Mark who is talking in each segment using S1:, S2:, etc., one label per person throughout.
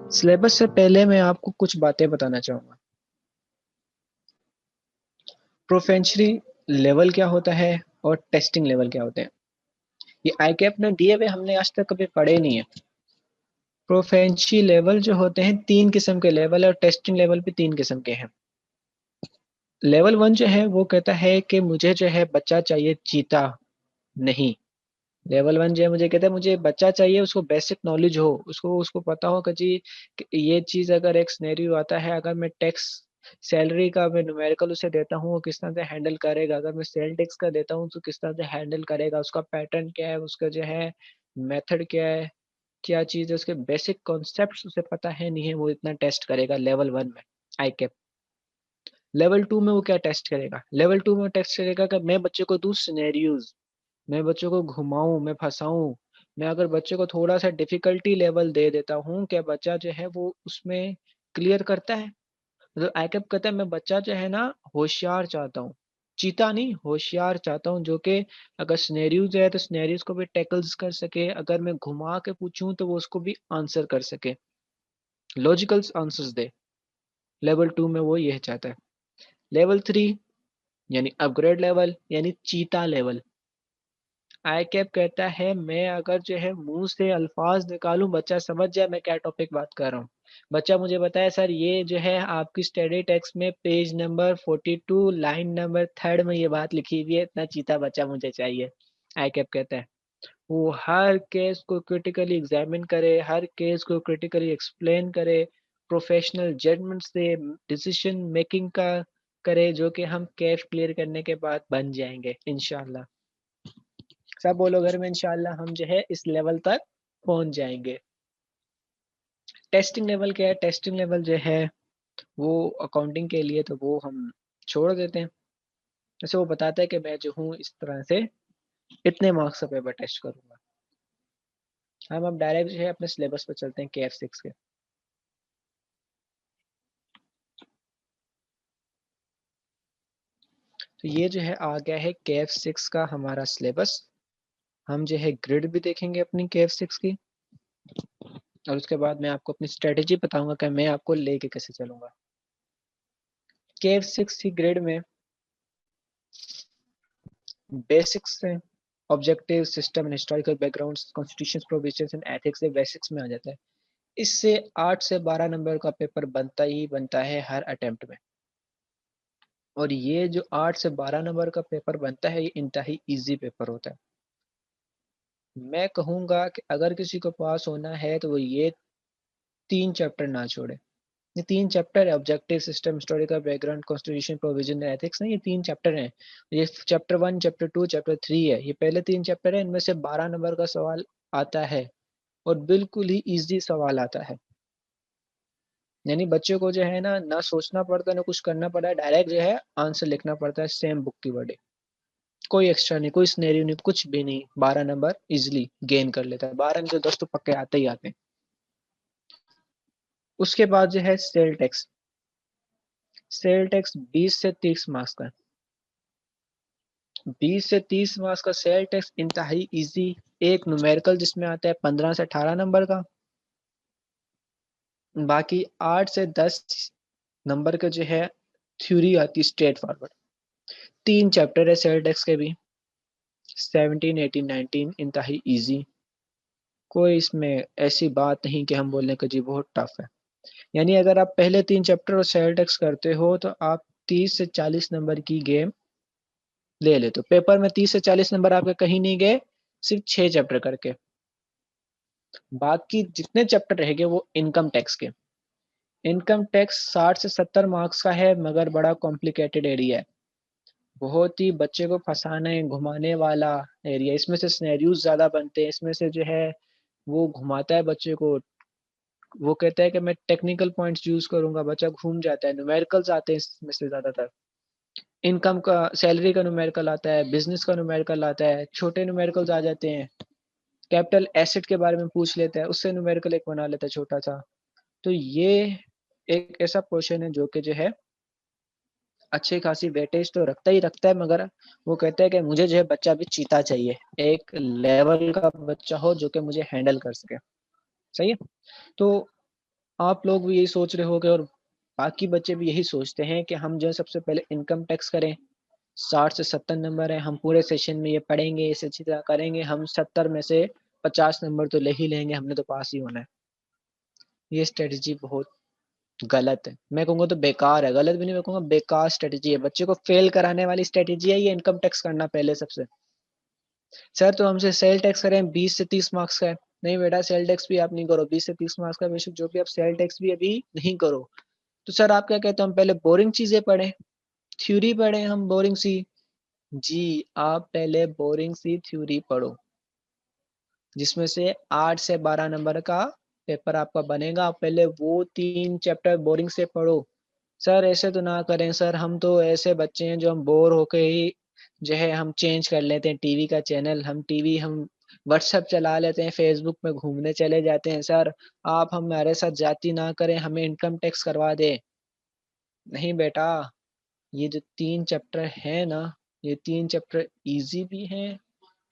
S1: Syllabus से पहले मैं आपको कुछ बातें बताना चाहूंगा। प्रोफेंशनली लेवल क्या होता है और टेस्टिंग लेवल क्या होते हैं, ये आईकैप ने दिए हुए हमने आज तक कभी पढ़े नहीं है। प्रोफेंशी लेवल जो होते हैं, तीन किस्म के लेवल और टेस्टिंग लेवल भी तीन किस्म के हैं। लेवल वन जो है वो कहता है कि मुझे जो है बच्चा चाहिए चीता नहीं। लेवल वन जो है मुझे कहता है मुझे बच्चा चाहिए, उसको बेसिक नॉलेज हो, उसको उसको पता हो कि जी कि ये चीज अगर एक सिनेरियो आता है, अगर मैं टैक्स सैलरी का मैं न्यूमेरिकल उसे देता हूँ वो किस तरह से हैंडल करेगा, अगर मैं सेल टैक्स का देता हूँ तो किस तरह से हैंडल करेगा, उसका पैटर्न क्या है, उसका जो है मेथड क्या है, क्या चीज है, उसके बेसिक कॉन्सेप्ट उसे पता है नहीं है, वो इतना टेस्ट करेगा लेवल वन में आई कैप। लेवल टू में वो क्या टेस्ट करेगा, लेवल टू में टेस्ट करेगा कि मैं बच्चे को दूँ सिनेरियोज, मैं बच्चों को घुमाऊं, मैं फंसाऊं। मैं अगर बच्चे को थोड़ा सा डिफिकल्टी लेवल दे देता हूँ, क्या बच्चा जो है वो उसमें क्लियर करता है। मतलब आईकैप कहता है मैं बच्चा जो है ना होशियार चाहता हूँ, चीता नहीं होशियार चाहता हूँ, जो कि अगर सिनेरियोज है तो सिनेरियोज को भी टैकल्स कर सके, अगर मैं घुमा के पूछूं तो वो उसको भी आंसर कर सके, लॉजिकल आंसर्स दे। लेवल टू में वो यह चाहता है। लेवल थ्री यानी अपग्रेड लेवल यानी चीता लेवल। आई कैप कहता है मैं अगर जो है मुंह से अल्फाज निकालूं बच्चा समझ जाए मैं क्या टॉपिक बात कर रहा हूँ। बच्चा मुझे बताया सर ये जो है आपकी स्टडी टेक्स्ट में page number 42 line number third में ये बात लिखी हुई है, इतना चीता बच्चा मुझे चाहिए। आई कैप कहता है वो हर केस को क्रिटिकली एग्जामिन करे, हर केस को क्रिटिकली एक्सप्लेन करे, प्रोफेशनल जजमेंट से डिसीजन मेकिंग का करे, जो कि हम केस क्लियर करने के बाद बन जाएंगे इंशाल्लाह। सब बोलो घर में इंशाल्लाह हम जो है इस लेवल तक पहुंच जाएंगे। टेस्टिंग लेवल क्या है, टेस्टिंग लेवल जो है वो अकाउंटिंग के लिए तो वो हम छोड़ देते हैं। जैसे वो बताता है कि मैं जो हूँ इस तरह से इतने मार्क्स का पेपर टेस्ट करूंगा। हम अब डायरेक्ट जो है अपने सिलेबस पर चलते हैं KF6 के। तो ये जो है आ गया है KF6 का हमारा सिलेबस। हम जो है ग्रिड भी देखेंगे अपनी KF6 की, और उसके बाद मैं आपको अपनी स्ट्रेटेजी बताऊंगा कि मैं आपको लेके कैसे चलूंगा। KF6 की ग्रिड में बेसिक्स से objective system and historical background constitution provisions and ethics से बेसिक्स में आ जाता है। इससे 8 से 12 नंबर का पेपर बनता ही बनता है हर अटेम्प्ट में। और ये जो 8 से 12 नंबर का पेपर बनता है ये इंतहाई इजी पेपर होता है। मैं कहूँगा कि अगर किसी को पास होना है तो वो ये तीन चैप्टर ना छोड़े। ये तीन चैप्टर है, objective system historical background constitution provision ethics ना, ये तीन चैप्टर हैं। ये chapter one chapter two chapter three है, ये पहले तीन चैप्टर है, इनमें से 12 नंबर का सवाल आता है और बिल्कुल ही इजी सवाल आता है। यानी बच्चे को जो है ना सोचना पड़ता है ना कुछ करना पड़ता है, डायरेक्ट जो है आंसर लिखना पड़ता है सेम बुक की वर्डिंग, कोई एक्स्ट्रा नहीं, कोई स्नेरियो नहीं, कुछ भी नहीं। 12 नंबर इजिली गेन कर लेता है, 12 में से 10 तो पक्के आते ही आते हैं। उसके बाद जो है सेल टैक्स। सेल टैक्स 20 से 30 मार्क्स का, 20 से 30 मार्क्स का सेल टैक्स इंतहाई इजी। एक न्यूमेरिकल जिसमें आता है 15 से 18 नंबर का, बाकी 8 से 10 नंबर का जो है थ्योरी आती स्ट्रेट फॉरवर्ड। तीन चैप्टर है सेल टैक्स के भी, 17 18 19 इंतहाई इजी। कोई इसमें ऐसी बात नहीं कि हम बोलने का जी बहुत टफ है। यानी अगर आप पहले तीन चैप्टर और सेल टैक्स करते हो तो आप 30 से 40 नंबर की गेम ले लेते हो। पेपर में 30 से 40 नंबर आपके कहीं नहीं गए, सिर्फ 6 चैप्टर करके। बाकी जितने चैप्टर रहेंगे वो इनकम टैक्स के। इनकम टैक्स 60 से 70 मार्क्स का है, मगर बड़ा कॉम्प्लिकेटेड एरिया है, बहुत ही बच्चे को फंसाने घुमाने वाला एरिया। इसमें से सिनेरियोज ज्यादा बनते हैं, इसमें से जो है वो घुमाता है बच्चे को। वो कहता है कि मैं टेक्निकल पॉइंट्स यूज करूंगा, बच्चा घूम जाता है। न्यूमेरिकल्स आते हैं इसमें से ज्यादातर, इनकम का सैलरी का न्यूमेरिकल आता है, बिजनेस का न्यूमेरिकल आता है, छोटे न्यूमेरिकल्स आ जाते हैं, कैपिटल एसेट के बारे में पूछ लेता है, उससे न्यूमेरिकल एक बना लेता है छोटा सा। तो ये एक ऐसा क्वेश्चन है जो कि जो है अच्छी खासी वेटेज तो रखता ही रखता है, मगर वो कहता है कि मुझे जो है बच्चा भी चीता चाहिए, एक लेवल का बच्चा हो जो कि मुझे हैंडल कर सके। सही है। तो आप लोग भी यही सोच रहे होगे और बाकी बच्चे भी यही सोचते हैं कि हम जो है सबसे पहले इनकम टैक्स करें। 60 से 70 नंबर है, हम पूरे सेशन में ये पढ़ेंगे, इसे अच्छी तरह करेंगे, हम 70 में से 50 नंबर तो ले ही लेंगे, हमने तो पास ही होना है। ये स्ट्रेटजी बहुत गलत है, मैं कहूँगा तो बेकार है, गलत भी नहीं, मैं कहूँगा बेकार स्ट्रेटजी है, बच्चे को फेल कराने वाली स्ट्रेटजी है ये इनकम टैक्स करना पहले सबसे। सर तो हमसे सेल टैक्स करें 20 से 30 मार्क्स का है, नहीं बेटा सेल टैक्स भी आप नहीं करो, 20 से 30 मार्क्स का बेशक जो भी आप सेल टैक्स भी अभी नहीं करो। तो सर आप क्या कहते हैं हम पहले बोरिंग चीजें पढ़ें, थ्योरी पढ़ें हम बोरिंग सी? जी, आप पहले बोरिंग सी थ्योरी पढ़ो जिसमें से 8 से 12 नंबर का पेपर आपका बनेगा, आप पहले वो 3 चैप्टर बोरिंग से पढ़ो। सर ऐसे तो ना करें सर, हम तो ऐसे बच्चे हैं जो हम बोर होके ही जो है हम चेंज कर लेते हैं टीवी का चैनल, हम व्हाट्सएप चला लेते हैं, फेसबुक में घूमने चले जाते हैं। सर आप हमारे साथ जाती ना करें, हमें इनकम टैक्स करवा दे। नहीं बेटा, ये जो 3 चैप्टर है ना, ये 3 चैप्टर इजी भी हैं,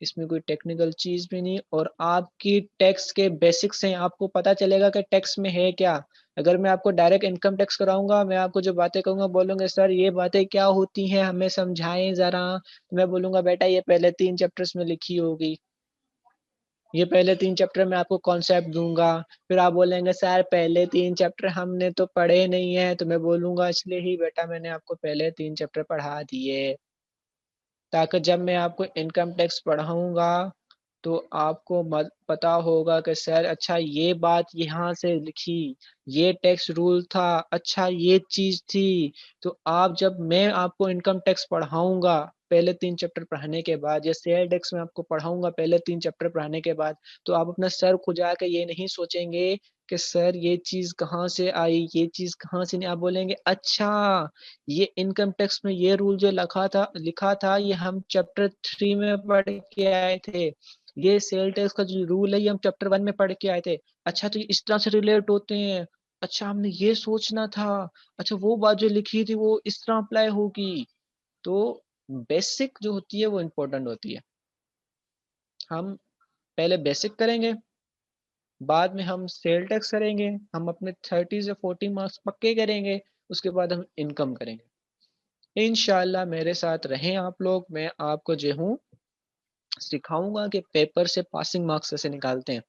S1: इसमें कोई टेक्निकल चीज भी नहीं, और आपकी टैक्स के बेसिक्स हैं, आपको पता चलेगा कि टैक्स में है क्या। अगर मैं आपको डायरेक्ट इनकम टैक्स कराऊंगा, मैं आपको जो बातें कहूंगा बोलूंगे सर ये बातें क्या होती हैं हमें समझाएं जरा, तो मैं बोलूंगा बेटा ये पहले 3 चैप्टर्स में लिखी होगी, ये पहले 3 चैप्टर में आपको कॉन्सेप्ट दूंगा। फिर आप बोलेंगे सर पहले 3 चैप्टर हमने तो पढ़े नहीं है, तो मैं बोलूंगा इसलिए ही बेटा मैंने आपको पहले 3 चैप्टर पढ़ा दिए, ताकि जब मैं आपको इनकम टैक्स पढ़ाऊंगा तो आपको पता होगा कि सर अच्छा ये बात यहाँ से लिखी, ये टैक्स रूल था, अच्छा ये चीज थी। तो आप जब मैं आपको इनकम टैक्स पढ़ाऊंगा पहले 3 चैप्टर पढ़ाने के बाद, या सेल टैक्स में आपको पढ़ाऊंगा पहले 3 चैप्टर पढ़ाने के बाद, तो आप अपना सर खुजा के ये नहीं सोचेंगे कि सर ये चीज कहाँ से आई, ये चीज कहाँ से नहीं, आप बोलेंगे अच्छा ये इनकम टैक्स में ये रूल जो लिखा था ये हम चैप्टर 3 में पढ़ के आए थे, ये सेल टैक्स का जो रूल है ये हम चैप्टर 1 में पढ़ के आए थे, अच्छा तो ये इस तरह से रिलेट होते हैं, अच्छा हमने ये सोचना था, अच्छा वो बात जो लिखी थी वो इस तरह अप्लाई होगी। तो बेसिक जो होती है वो इम्पोर्टेंट होती है, हम पहले बेसिक करेंगे, बाद में हम सेल टैक्स करेंगे, हम अपने 30 से 40 मार्क्स पक्के करेंगे, उसके बाद हम इनकम करेंगे। इंशाल्लाह मेरे साथ रहें आप लोग, मैं आपको जो हूँ सिखाऊंगा कि पेपर से पासिंग मार्क्स कैसे निकालते हैं।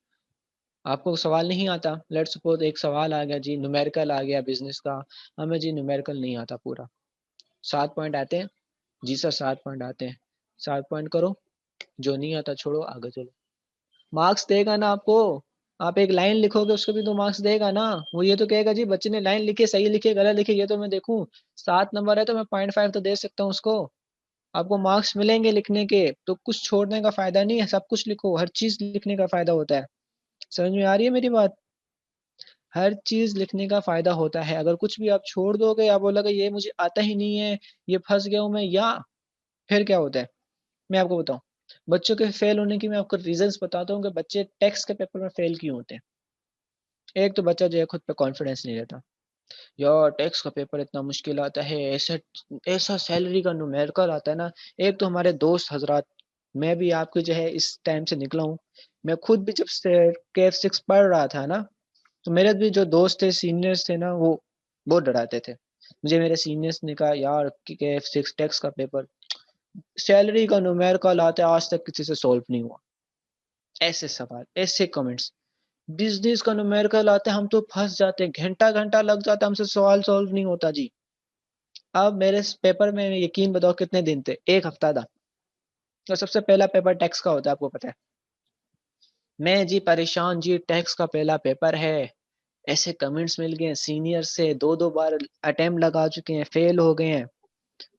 S1: आपको सवाल नहीं आता, लेट्स सपोज एक सवाल आ गया जी न्यूमेरिकल आ गया बिजनेस का, हमें जी न्यूमेरिकल नहीं आता पूरा, 7 पॉइंट आते हैं, जी सर 7 पॉइंट आते हैं, 7 पॉइंट करो, जो नहीं आता छोड़ो आगे चलो। मार्क्स देगा ना आपको, आप एक लाइन लिखोगे उसको भी तो मार्क्स देगा ना, वो ये तो कहेगा जी बच्चे ने लाइन लिखी सही लिखी गलत लिखी ये तो मैं देखूं, 7 नंबर है तो मैं 0.5 तो दे सकता हूँ उसको। आपको मार्क्स मिलेंगे लिखने के, तो कुछ छोड़ने का फायदा नहीं है, सब कुछ लिखो, हर चीज लिखने का फायदा होता है। समझ में आ रही है मेरी बात? हर चीज लिखने का फायदा होता है, अगर कुछ भी आप छोड़ दोगे, आप बोलोगे ये मुझे आता ही नहीं है, ये फंस गया हूं मैं, या फिर क्या होता है मैं आपको बताऊं, बच्चों के फेल होने की मैं आपको रीजंस बताता हूँ कि बच्चे टेक्स्ट के पेपर में फेल क्यों होते हैं। एक तो बच्चा जो है खुद पे कॉन्फिडेंस नहीं रहता, यार टेक्स्ट का पेपर इतना मुश्किल आता है, ऐसा ऐसा सैलरी का न्यूमेरिकल आता है ना। एक तो हमारे दोस्त हजरात, मैं भी आपके जो है इस टाइम से निकला हूँ, मैं खुद भी जब KF6 पढ़ रहा था ना, तो मेरे भी जो दोस्त थे सीनियर्स थे ना वो बहुत डराते थे मुझे, मेरे सीनियर्स ने कहा यार KF6 टेक्स्ट का पेपर सैलरी का न्यूमेरिकल आता है आज तक किसी से सॉल्व नहीं हुआ, ऐसे सवाल ऐसे कमेंट्स, बिजनेस का न्यूमेरिकल आता है हम तो फंस जाते हैं, घंटा घंटा लग जाता है हमसे सवाल सॉल्व नहीं होता जी। अब मेरे इस पेपर में यकीन बताओ कितने दिन थे, 1 हफ्ता था, तो सबसे पहला पेपर टैक्स का होता है आपको पता है। मैं जी परेशान जी, टैक्स का पहला पेपर है, ऐसे कमेंट्स मिल गए सीनियर से, 2 2 बार अटेम्प्ट लगा चुके हैं फेल हो गए हैं,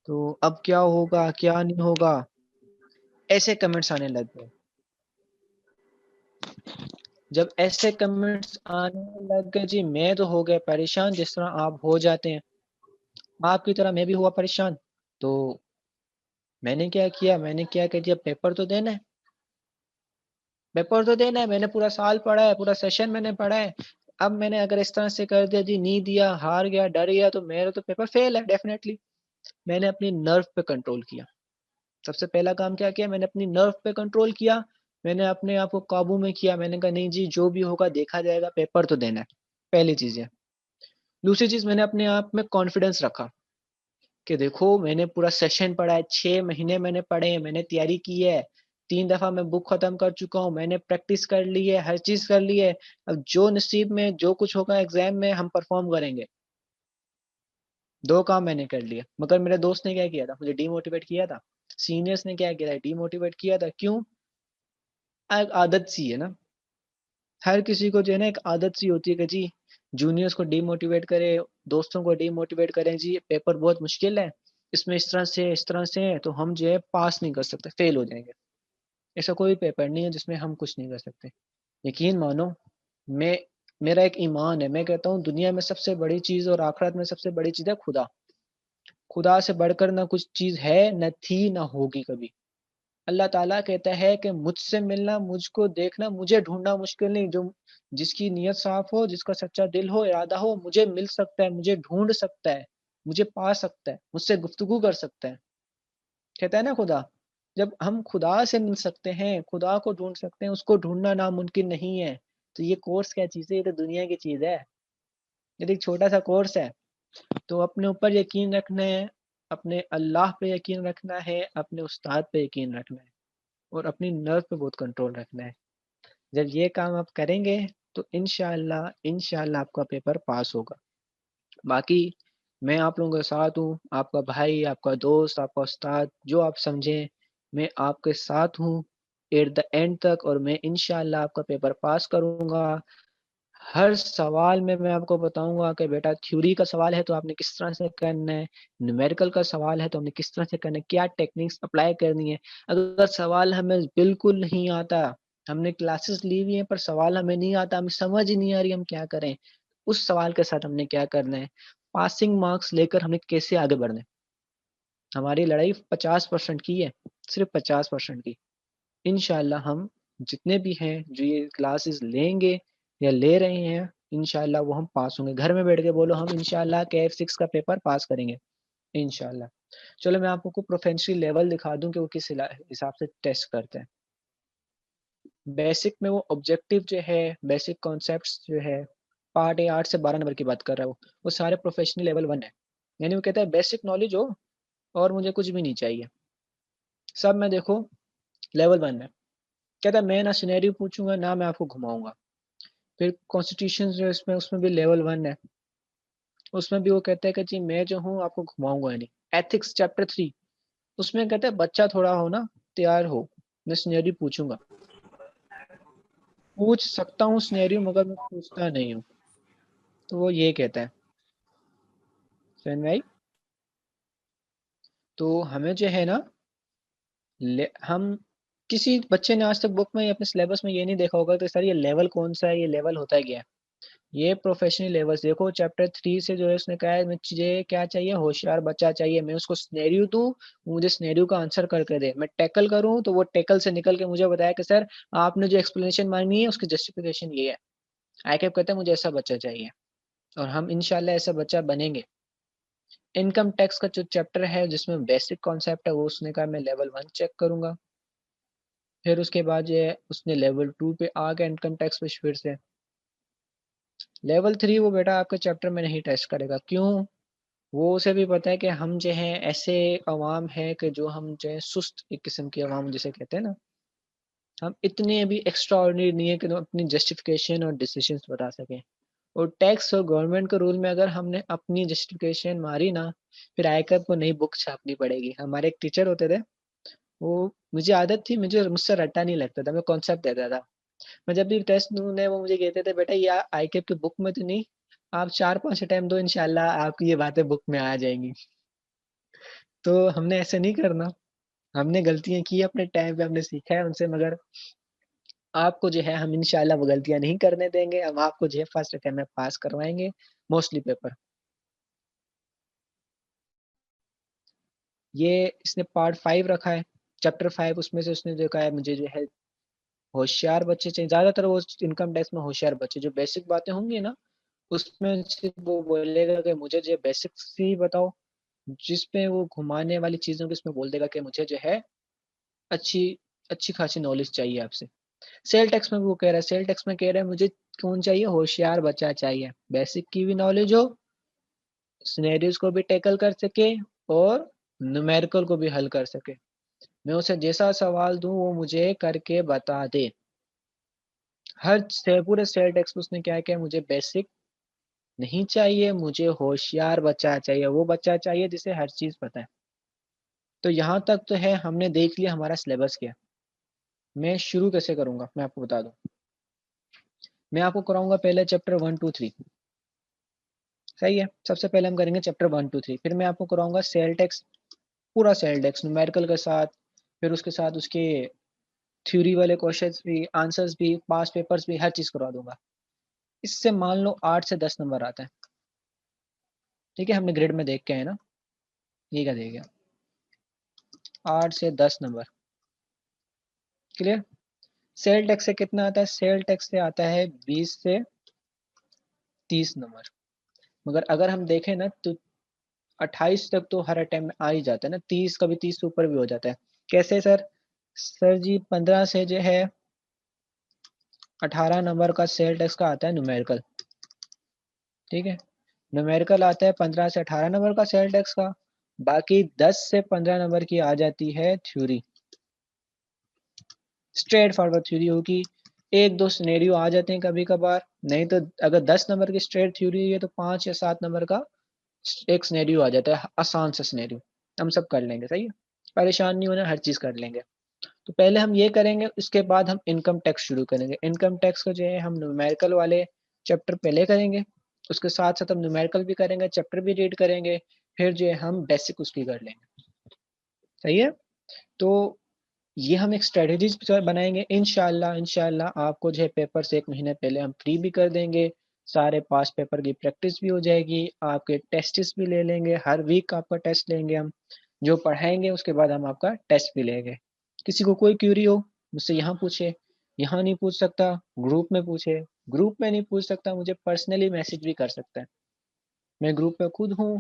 S1: तो अब क्या होगा क्या नहीं होगा, ऐसे कमेंट्स आने लग गए। जब ऐसे कमेंट्स आने लग गए जी मैं तो हो गया परेशान, जिस तरह आप हो जाते हैं, आपकी तरह मैं भी हुआ परेशान। तो मैंने क्या कर दिया, पेपर तो देना है, पेपर तो देना है, मैंने पूरा साल पढ़ा है, पूरा सेशन मैंने पढ़ा है, अब मैंने अगर इस तरह से कर दिया जी, नहीं दिया, हार गया, डर गया, तो मेरा तो पेपर फेल है डेफिनेटली। मैंने अपनी नर्व पे कंट्रोल किया, सबसे पहला काम क्या किया, मैंने अपनी नर्व पे कंट्रोल किया, मैंने अपने आप को काबू में किया, मैंने कहा नहीं जी जो भी होगा देखा जाएगा, पेपर तो देना है, पहली चीज़ है। दूसरी चीज़, मैंने अपने आप में कॉन्फिडेंस रखा कि देखो मैंने पूरा सेशन पढ़ा है, 6 महीने मैंने पढ़े हैं, मैंने तैयारी की है, 3 दफ़ा मैं बुक खत्म कर चुका हूँ, मैंने प्रैक्टिस कर ली है, हर चीज़ कर ली है। अब जो नसीब में जो कुछ होगा एग्ज़ाम में हम परफ़ॉर्म करेंगे। 2 काम मैंने कर लिए, मगर मेरे दोस्त ने क्या किया था? मुझे डीमोटिवेट किया था। सीनियर्स ने क्या किया था? डीमोटिवेट किया था। क्यों? एक आदत सी है ना, हर किसी को जो है ना एक आदत सी होती है कि जी जूनियर्स को डीमोटिवेट करें, दोस्तों को डीमोटिवेट करें, जी पेपर बहुत मुश्किल है, इसमें इस तरह से है तो हम जो है पास नहीं कर सकते, फेल हो जाएँगे। ऐसा कोई पेपर नहीं है जिसमें हम कुछ नहीं कर सकते। यकीन मानो, मैं मेरा एक ईमान है, मैं कहता हूँ दुनिया में सबसे बड़ी चीज़ और आखिरत में सबसे बड़ी चीज़ है खुदा। खुदा से बढ़कर ना कुछ चीज़ है, ना थी, ना होगी कभी। अल्लाह ताला कहता है कि मुझसे मिलना, मुझको देखना, मुझे ढूँढना मुश्किल नहीं, जो जिसकी नीयत साफ़ हो, जिसका सच्चा दिल हो, इरादा हो, मुझे मिल सकता है, मुझे ढूँढ सकता है, मुझे पा सकता है, मुझसे गुफ्तगू कर सकता है। कहता है ना खुदा, जब हम खुदा से मिल सकते हैं, खुदा को ढूँढ सकते हैं, उसको ढूँढना नामुमकिन नहीं है। तो ये कोर्स क्या चीज़ है? ये तो दुनिया की चीज़ है। ये तो एक छोटा-सा कोर्स है। तो अपने ऊपर यकीन रखना है, अपने अल्लाह पे यकीन रखना है, अपने उस्ताद पे यकीन रखना है और अपनी नर्व पे बहुत कंट्रोल रखना है। जब ये काम आप करेंगे तो इंशाअल्लाह आपका पेपर पास होगा। बाकी मैं आप लोगों के साथ हूँ, आपका भाई, आपका दोस्त, आपका उस्ताद, जो आप समझें, मैं आपके साथ हूँ एट द एंड तक और मैं इंशाअल्लाह आपका पेपर पास करूँगा। हर सवाल में मैं आपको बताऊँगा कि बेटा थ्योरी का सवाल है तो आपने किस तरह से करना है, न्यूमेरिकल का सवाल है तो हमने किस तरह से करना है, क्या टेक्निक्स अप्लाई करनी है। अगर सवाल हमें बिल्कुल नहीं आता, हमने क्लासेस ली हुई हैं पर सवाल हमें नहीं आता, हमें समझ ही नहीं आ रही हम क्या करें, उस सवाल के साथ हमने क्या करना है, पासिंग मार्क्स लेकर हमें कैसे आगे बढ़ना है। हमारी लड़ाई 50% की है, सिर्फ़ 50% की। इंशाअल्लाह हम जितने भी हैं जो ये क्लासेस लेंगे या ले रहे हैं, इंशाअल्लाह वो हम पास होंगे। घर में बैठ के बोलो हम इंशाअल्लाह केएफ 6 का पेपर पास करेंगे, इंशाअल्लाह। चलो मैं आपको प्रोफेशनल लेवल दिखा दूँ कि वो किस हिसाब से टेस्ट करते हैं। बेसिक में वो ऑब्जेक्टिव जो है, बेसिक कॉन्सेप्ट्स जो है, पार्ट ए 8 से 12 नंबर की बात कर रहा है वो सारे प्रोफेशनल लेवल 1 है। यानी वो कहता है बेसिक नॉलेज हो और मुझे कुछ भी नहीं चाहिए। सब में देखो लेवल 1 है। कहता है मैं ना सिनेरियो पूछूँगा, ना मैं आपको घुमाऊँगा। फिर कॉन्स्टिट्यूशन जो है इसमें उसमें भी लेवल 1 है। उसमें भी वो कहता है कि जी मैं जो हूँ आपको घुमाऊँगा नहीं। एथिक्स चैप्टर 3 उसमें कहता है बच्चा थोड़ा हो ना, तैयार हो, मैं सिनेरियो पूछूँगा। पूछ सकता हूँ सिनेरियो मगर मैं पूछता नहीं हूँ। तो वो ये कहता है। समझ में आई? तो हमें जो है ना हम किसी बच्चे ने आज तक बुक में या अपने सिलेबस में ये नहीं देखा होगा कि सर ये लेवल कौन-सा है, ये लेवल होता क्या है? ये प्रोफेशनल लेवल्स देखो चैप्टर 3 से जो है उसने कहा है मुझे क्या चाहिए होशियार बच्चा चाहिए। मैं उसको सिनेरियो दूँ, मुझे सिनेरियो का आंसर करके दे। मैं टैकल करूँ तो वो टैकल से निकल के मुझे बताए कि सर आपने जो एक्सप्लेनेशन माँगी है उसकी जस्टिफिकेशन ये है। आईकैप कहता है मुझे ऐसा बच्चा चाहिए और हम इंशाल्लाह ऐसा बच्चा बनेंगे। इनकम टैक्स का जो चैप्टर है जिसमें बेसिक कॉन्सेप्ट है वो उसने कहा मैं लेवल 1 चेक करूँगा। फिर उसके बाद जो है उसने लेवल 2 पे आ गया इनकम टैक्स पे फिर से। लेवल 3 वो बेटा आपके चैप्टर में नहीं टेस्ट करेगा। क्यों? वो उसे भी पता है कि हम जो हैं ऐसे अवाम हैं कि जो हम जो है सुस्त एक किस्म की अवाम जिसे कहते हैं ना, हम इतने भी एक्स्ट्रा ऑर्डिनरी नहीं है कि हम अपनी जस्टिफिकेशन और डिसीजंस बता सकें। और टैक्स और गवर्नमेंट के रूल में अगर हमने अपनी जस्टिफिकेशन मारी ना, फिर आयकर को नई बुक छापनी पड़ेगी। हमारे एक टीचर होते थे, वो मुझे आदत थी मुझसे रट्टा नहीं लगता था, मैं कॉन्सेप्ट देता था। मैं जब भी टेस्ट दूँ ना वो मुझे कहते थे बेटा ये आईकेप की बुक में तो नहीं, आप 4-5 अटेम्प्ट दो इंशाल्लाह आपकी ये बातें बुक में आ जाएँगी। तो हमने ऐसा नहीं करना। हमने गलतियाँ की अपने टाइम पे हमने सीखा है उनसे मगर आपको जो है हम इंशाल्लाह वो गलतियाँ नहीं करने देंगे। हम आपको जो है फर्स्ट अटेम्प्ट में पास करवाएँगे मोस्टली पेपर। ये इसने पार्ट 5 रखा है। चैप्टर 5 उसमें से उसने जो कहा है मुझे जो है होशियार बच्चे चाहिए। ज़्यादातर वो इनकम टैक्स में होशियार बच्चे जो बेसिक बातें होंगी ना, उसमें सिर्फ़ वो बोलेगा कि मुझे जो है बेसिक्स ही बताओ। जिस पे वो घुमाने वाली चीज़ों को इसमें बोल देगा कि मुझे जो है अच्छी अच्छी खासी नॉलेज चाहिए आपसे। सेल टेक्स्ट में वो कह रहा है, सेल टेक्स्ट में कह रहा है मुझे कौन चाहिए, होशियार बच्चा चाहिए, बेसिक की भी नॉलेज हो, सिनेरियोज को भी टैकल कर सके और न्यूमेरिकल को भी हल कर सके। मैं उसे जैसा सवाल दूं वो मुझे करके बता दे। पूरे सेल टेक्स्ट में उसने क्या किया, मुझे बेसिक नहीं चाहिए, मुझे होशियार बच्चा चाहिए, वो बच्चा चाहिए जिसे हर चीज पता है। तो यहाँ तक तो है, हमने देख लिया हमारा सिलेबस क्या। मैं शुरू कैसे करूंगा मैं आपको बता दूं। मैं आपको कराऊंगा पहले चैप्टर 1 2 3। सही है, सबसे पहले हम करेंगे चैप्टर 1 2 3, फिर मैं आपको कराऊंगा सेल टेक्स्ट, पूरा सेल टेक्स्ट न्यूमेरिकल के साथ, फिर उसके साथ उसके थ्योरी वाले क्वेश्चंस भी, आंसर्स भी, पास पेपर्स भी, हर चीज करवा दूंगा। इससे मान लो 8 से 10 नंबर आता है। ठीक है, हमने ग्रेड में देख के आए ना, ये क्या देगा, 8 से 10 नंबर। क्लियर। सेल टेक्स से कितना आता है, सेल टेक्स से आता है 20 से 30 नंबर। मगर अगर हम देखें ना तो 28 तक तो हर अटेम्प्ट में आ ही जाता है ना, 30 कभी 30 से ऊपर भी हो जाता है। कैसे सर, सर जी 15 से जो है 18 नंबर का सेल टेक्स का आता है न्यूमेरिकल। ठीक है, न्यूमेरिकल आता है 15 से 18 नंबर का सेल टेक्स का। बाकी 10 से 15 नंबर की आ जाती है थ्योरी, स्ट्रेट फॉरवर्ड थ्योरी होगी। एक दो सिनेरियो आ जाते हैं कभी कभार, नहीं तो अगर 10 नंबर की स्ट्रेट थ्योरी है तो 5 या 7 नंबर का एक सिनेरियो आ जाता है, आसान सा सिनेरियो, हम सब कर लेंगे। सही है, परेशान नहीं होना, हर चीज कर लेंगे। तो पहले हम ये करेंगे, उसके बाद हम इनकम टैक्स शुरू करेंगे। इनकम टैक्स को जो है हम न्यूमेरिकल वाले चैप्टर पहले करेंगे, उसके साथ साथ हम न्यूमेरिकल भी करेंगे, चैप्टर भी रीड करेंगे, फिर जो है हम बेसिक उसकी कर लेंगे। सही है, तो ये हम एक स्ट्रेटेजीज बनाएंगे। इंशाल्लाह इंशाल्लाह आपको जो है पेपर से 1 महीने पहले हम फ्री भी कर देंगे, सारे पास पेपर की प्रैक्टिस भी हो जाएगी, आपके टेस्ट्स भी ले लेंगे, हर वीक आपका टेस्ट लेंगे हम, जो पढ़ाएंगे उसके बाद हम आपका टेस्ट भी लेंगे। किसी को कोई क्यूरी हो मुझसे यहाँ पूछे, यहाँ नहीं पूछ सकता ग्रुप में पूछे, ग्रुप में नहीं पूछ सकता मुझे पर्सनली मैसेज भी कर सकता है, मैं ग्रुप में खुद हूँ,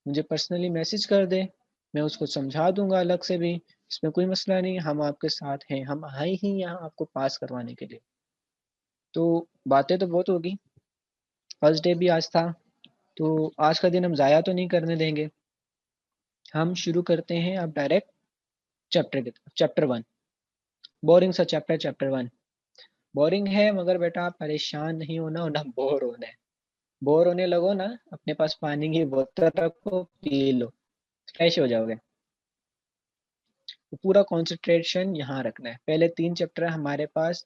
S1: मुझे पर्सनली मैसेज कर दे, मैं उसको समझा दूंगा अलग से भी, इसमें कोई मसला नहीं, हम आपके साथ हैं, हम आए ही यहाँ आपको पास करवाने के लिए। तो बातें तो बहुत होगी, फर्स्ट डे भी आज था, तो आज का दिन हम ज़ाया तो नहीं करने देंगे। हम शुरू करते हैं अब डायरेक्ट चैप्टर के, चैप्टर 1। बोरिंग सा चैप्टर, चैप्टर 1 बोरिंग है, मगर बेटा आप परेशान नहीं होना और ना बोर होना है। बोर होने लगो ना, अपने पास पानी की बोतल रखो, पी लो, फ्रेश हो जाओगे। तो पूरा कंसंट्रेशन यहाँ रखना है। पहले 3 चैप्टर हमारे पास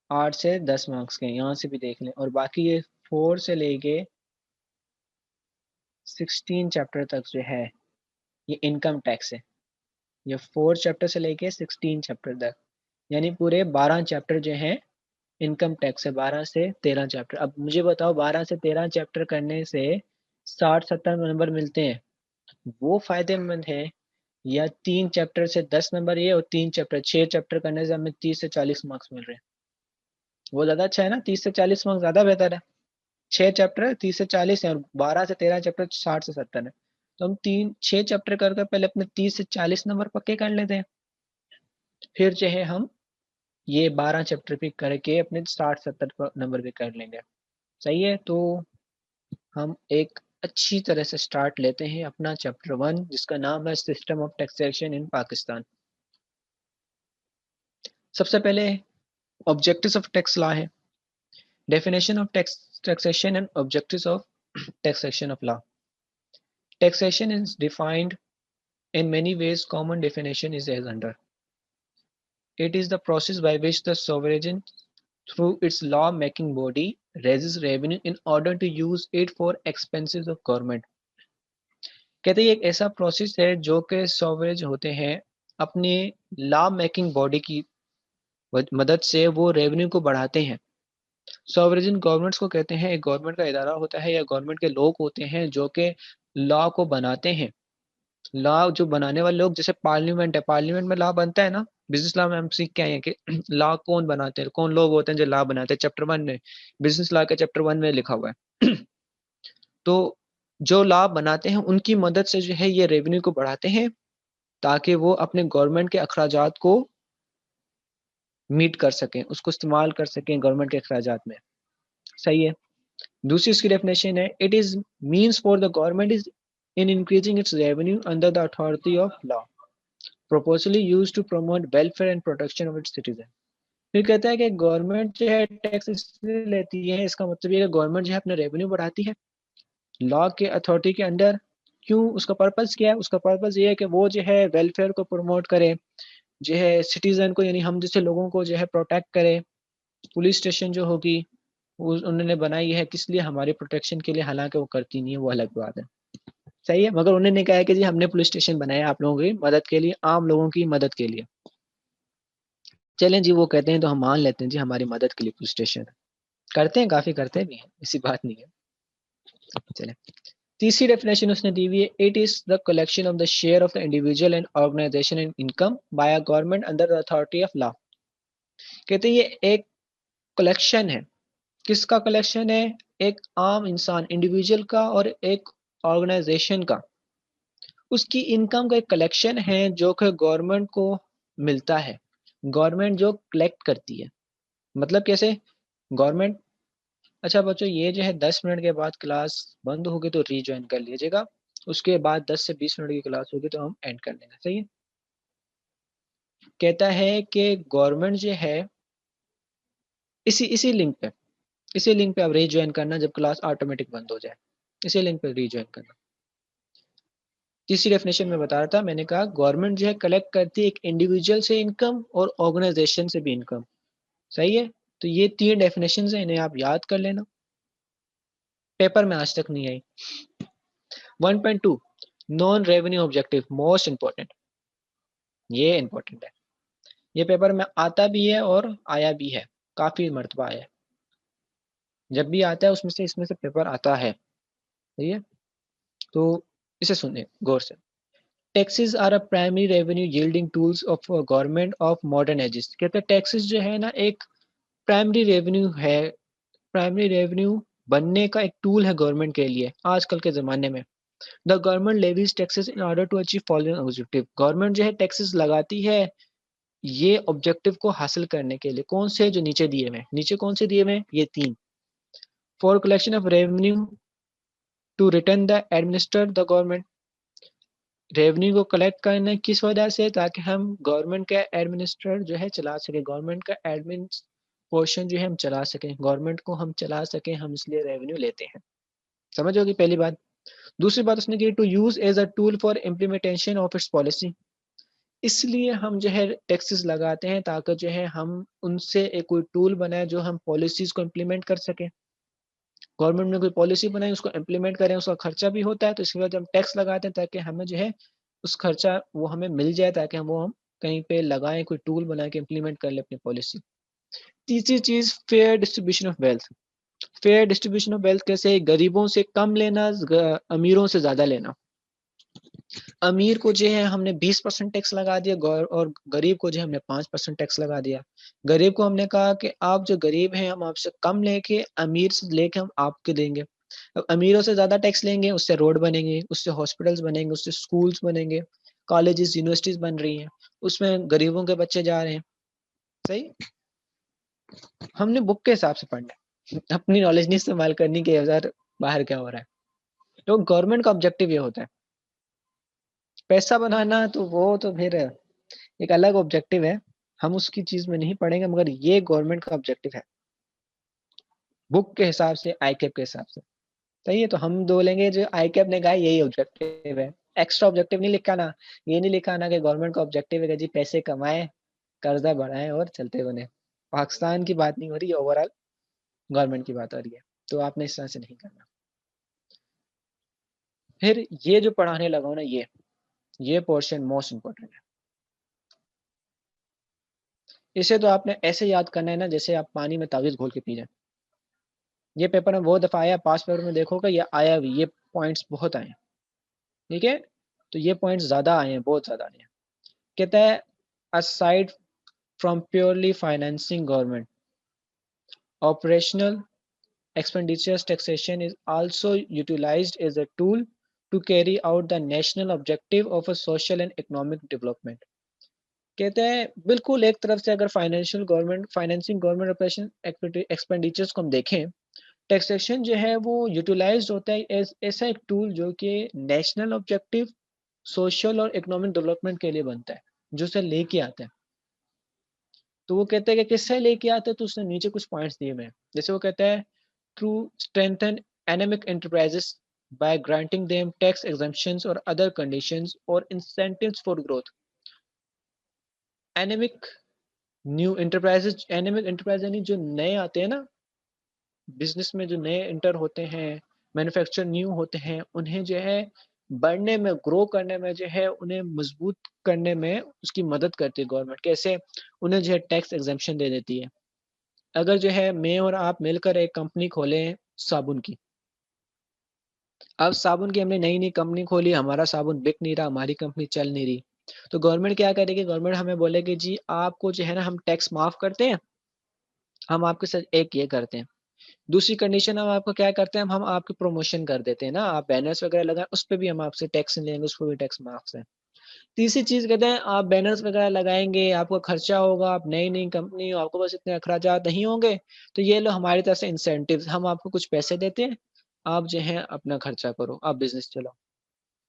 S1: 8 से 10 मार्क्स के, यहाँ से भी देख लें, और बाकी ये 4 से लेके 16 चैप्टर तक जो है ये इनकम टैक्स है। ये 4 चैप्टर से लेके 16 चैप्टर तक, यानी पूरे 12 चैप्टर जो हैं इनकम टैक्स है। 12 से 13 चैप्टर। अब मुझे बताओ, 12 से 13 चैप्टर करने से 60-70 नंबर मिलते हैं, वो फायदेमंद है, या 3 चैप्टर से 10 नंबर ये, और 3 चैप्टर 6 चैप्टर करने से हमें 30 से 40 मार्क्स मिल रहे हैं। वो ज्यादा अच्छा है ना, 30 से 40 मार्क्स ज्यादा बेहतर है। 6 चैप्टर 30 से 40 है और 12 से 13 चैप्टर 60 से 70 है। तो हम 6 चैप्टर कर कर पहले अपने 30 से 40 नंबर पक्के कर लेते हैं, फिर जो है हम ये 12 चैप्टर भी करके अपने 60-70 नंबर भी कर लेंगे। सही है, तो हम एक अच्छी तरह से स्टार्ट लेते हैं अपना चैप्टर 1, जिसका नाम है system of taxation in Pakistan. सबसे पहले ऑब्जेक्टिव्स ऑफ टैक्स लॉ है, definition of taxation and objectives of taxation of law. Taxation is defined in many ways. Common definition is as under: it is the process by which the sovereign through its law making body raises revenue in order to use it for expenses of government. कहते हैं एक ऐसा process है जो कि सॉवरेज होते हैं अपने लॉ मेकिंग बॉडी की मदद से वो रेवेन्यू को बढ़ाते हैं। सॉवरेजन गवर्नमेंट्स को कहते हैं, एक गवर्नमेंट का इदारा होता है या गवर्नमेंट के लोग होते हैं जो कि लॉ को बनाते हैं। लॉ जो बनाने वाले लोग, जैसे पार्लियामेंट है, पार्लियामेंट में लॉ बनता है ना। बिजनेस लॉ में हम सीख के आए हैं कि लॉ कौन बनाते हैं, कौन लोग होते हैं जो लॉ बनाते हैं। चैप्टर 1 में, बिजनेस लॉ के चैप्टर 1 में लिखा हुआ है। तो जो लॉ बनाते हैं उनकी मदद से जो है ये रेवेन्यू को बढ़ाते हैं, ताकि वो अपने गवर्नमेंट के अखराजात को मीट कर सकें, उसको इस्तेमाल कर सकें गवर्नमेंट के अखराजात में। सही है। दूसरी इसकी डेफिनेशन है, it is means for the government is in increasing its revenue under the authority of law purposely use to promote welfare and protection of its citizen. फिर कहता है कि गवर्नमेंट जो है टैक्स इसलिए लेती है, इसका मतलब ये है गवर्नमेंट जो है अपना रेवेन्यू बढ़ाती है लॉ के अथॉरिटी के अंडर। क्यों? उसका पर्पस क्या है? उसका पर्पस ये है कि वो जो है वेलफेयर को प्रमोट करे, जो है सिटीजन को यानी हम जैसे लोगों को जो है प्रोटेक्ट करे। पुलिस स्टेशन जो होगी उन्होंने बनाई है किस लिए? हमारे प्रोटेक्शन के लिए, हालांकि वो करती नहीं है, वो अलग बात है। सही है। मगर उन्होंने कहा है कि जी हमने पुलिस स्टेशन बनाया आप लोगों की मदद के लिए, आम लोगों की मदद के लिए। चलें जी, वो कहते हैं तो हम मान लेते हैं जी हमारी मदद के लिए पुलिस स्टेशन करते हैं, काफी करते भी हैं, ऐसी बात नहीं है। चलें, तीसरी डेफिनेशन उसने दी हुई है, it is the collection of the share of the individual and organisation in income by a government under the authority of law. कहते हैं ये एक कलेक्शन है। किसका कलेक्शन है? एक आम इंसान इंडिविजुअल का और एक ऑर्गेनाइजेशन का, उसकी इनकम का एक कलेक्शन है जो कि गवर्नमेंट को मिलता है, गवर्नमेंट जो कलेक्ट करती है। मतलब कैसे? गवर्नमेंट, अच्छा बच्चों ये जो है 10 मिनट के बाद क्लास बंद होगी तो रीज्वाइन कर लीजिएगा, उसके बाद 10 से 20 मिनट की क्लास होगी तो हम एंड कर देंगे। सही है। कहता है कि गवर्नमेंट जो है इसी इसी लिंक पे आप रीज्वाइन करना जब क्लास ऑटोमेटिक बंद हो जाए, इसी लिंक पे रीज्वाइन करना। तीसरी डेफिनेशन में बता रहा था, मैंने कहा गवर्नमेंट जो है कलेक्ट करती है एक इंडिविजुअल से इनकम और ऑर्गेनाइजेशन से भी इनकम। सही है। तो ये तीन डेफिनेशन है, इन्हें आप याद कर लेना, पेपर में आज तक नहीं आई। 1.2 non revenue objective, most important, ये इंपॉर्टेंट है, ये पेपर में आता भी है और आया भी है, काफी मर्तबा आया है। जब भी आता है उसमें से इसमें से पेपर आता है। सही है। तो इसे सुनिए गौर से। Taxes are a primary revenue yielding tools of government of modern ages. कहते हैं टैक्सेस जो है ना एक प्राइमरी रेवेन्यू है, प्राइमरी रेवेन्यू बनने का एक टूल है गवर्नमेंट के लिए आजकल के ज़माने में। The government levies taxes in order to achieve following objective. Government जो है टैक्सेस लगाती है ये ऑब्जेक्टिव को हासिल करने के लिए। कौन से? जो नीचे दिए हुए, नीचे कौन से दिए हुए? ये तीन। For collection of revenue to return the administer the government. Revenue को कलेक्ट करना किस वजह से? ताकि हम गवर्नमेंट का एडमिनिस्ट्रेटर जो है चला सके, गवर्नमेंट का एडमिन पोर्शन जो है हम चला सकें, गवर्नमेंट को हम चला सकें, हम इसलिए रेवेन्यू लेते हैं। समझ होगी पहली बात। दूसरी बात उसने की, to use as a tool for implementation of its policy. इसलिए हम जो है टैक्सेस लगाते हैं ताकि जो है हम उनसे एक कोई टूल बनाए जो हम पॉलिसीज को इम्प्लीमेंट कर सकें। गवर्नमेंट ने कोई पॉलिसी बनाई उसको इम्प्लीमेंट करें, उसका खर्चा भी होता है, तो इसके बाद हम टैक्स लगाते हैं ताकि हमें जो है उस खर्चा वो हमें मिल जाए, ताकि हम कहीं पे लगाएं, कोई टूल बना के इम्प्लीमेंट कर ले अपनी पॉलिसी। तीसरी चीज, fair distribution of wealth. Fair distribution of wealth कैसे? गरीबों से कम लेना, अमीरों से ज्यादा लेना। अमीर को जो है हमने 20% टैक्स लगा दिया और गरीब को जो है हमने 5% टैक्स लगा दिया। गरीब को हमने कहा कि आप जो गरीब हैं हम आपसे कम लेके, अमीर से लेके हम आपके देंगे। अब अमीरों से ज्यादा टैक्स लेंगे, उससे रोड बनेंगे, उससे हॉस्पिटल्स बनेंगे, उससे स्कूल्स बनेंगे, कॉलेजेस यूनिवर्सिटीज बन रही हैं, उसमें गरीबों के बच्चे जा रहे हैं। सही। हमने बुक के हिसाब से पढ़ना है, अपनी नॉलेज नहीं इस्तेमाल करनी कि यार बाहर क्या हो रहा है। तो गवर्नमेंट का ऑब्जेक्टिव ये होता है पैसा बनाना, तो वो तो फिर एक अलग ऑब्जेक्टिव है, हम उसकी चीज में नहीं पढ़ेंगे, मगर ये गवर्नमेंट का ऑब्जेक्टिव है बुक के हिसाब से, आईकेप के हिसाब से। सही है। तो हम दो लेंगे जो आईकेप ने कहा यही ऑब्जेक्टिव है, एक्स्ट्रा ऑब्जेक्टिव नहीं लिखा ना। ये नहीं लिखा ना कि गवर्नमेंट का ऑब्जेक्टिव है कि जी पैसे कमाए, कर्जा बढ़ाएं और चलते बने। पाकिस्तान की बात नहीं हो रही है, ओवरऑल गवर्नमेंट की बात हो रही है, तो आपने इस तरह से नहीं करना। फिर ये जो पढ़ाने लगा हूं ना, ये पोर्शन मोस्ट इंपॉर्टेंट है। इसे तो आपने ऐसे याद करना है ना जैसे आप पानी में तावीज घोल के पी जाए। ये पेपर में बहुत दफा आया, पास पेपर में देखोगे ये आया भी, ये पॉइंट्स बहुत आए हैं। ठीक है। तो ये पॉइंट्स ज्यादा आए हैं, बहुत ज्यादा आए हैं। कहता है, aside from purely financing government operational expenditures, taxation is also utilized as a tool to carry out the national objective of a social and economic development. कहते हैं बिल्कुल एक तरफ से अगर फाइनेंसिंग गवर्नमेंट ऑपरेशन एक्सपेंडिचर्स को हम देखें, टैक्सेशन जो है वो यूटिलाइज्ड होता है ऐसा एक टूल जो कि नेशनल ऑब्जेक्टिव, सोशल और इकोनॉमिक डेवलपमेंट के लिए बनता है, जो उसे लेके आता है। तो वो कहते हैं कि किससे लेके आते हैं, तो उसने नीचे कुछ पॉइंट्स दिए हुए हैं। जैसे वो कहता है through strengthen anaemic enterprises by granting them tax exemptions और अदर कंडीशंस और incentives for growth. Anaemic new enterprises, anaemic enterprise यानी जो नए आते हैं ना, बिजनेस में जो नए इंटर होते हैं, मैन्युफैक्चर न्यू होते हैं, उन्हें जो है बढ़ने में, ग्रो करने में जो है, उन्हें मजबूत करने में उसकी मदद करती है गवर्नमेंट। कैसे? उन्हें जो है टैक्स एग्जम्पशन दे देती है। अगर जो है मैं और आप मिलकर एक कंपनी खोलें साबुन की, अब साबुन की हमने नई नई कंपनी खोली, हमारा साबुन बिक नहीं रहा, हमारी कंपनी चल नहीं रही, तो गवर्नमेंट क्या करेगी? गवर्नमेंट हमें बोलेगी जी आपको जो है ना हम टैक्स माफ करते हैं, हम आपके साथ एक ये करते हैं, दूसरी कंडीशन हम आपको क्या करते हैं, हम आपकी प्रमोशन कर देते हैं ना, आप बैनर्स वगैरह लगाएं, उस पे भी हम आपसे टैक्स नहीं लेंगे, उस पर भी टैक्स माफ है। तीसरी चीज कहते हैं आप बैनर्स वगैरह लगाएंगे, आपका खर्चा होगा, आप नई नई कंपनी हो, आपको बस इतने अखराजात नहीं होंगे, तो ये लो हमारी तरफ से इंसेंटिव, हम आपको कुछ पैसे देते हैं, आप जो है अपना खर्चा करो, आप बिजनेस चलाओ।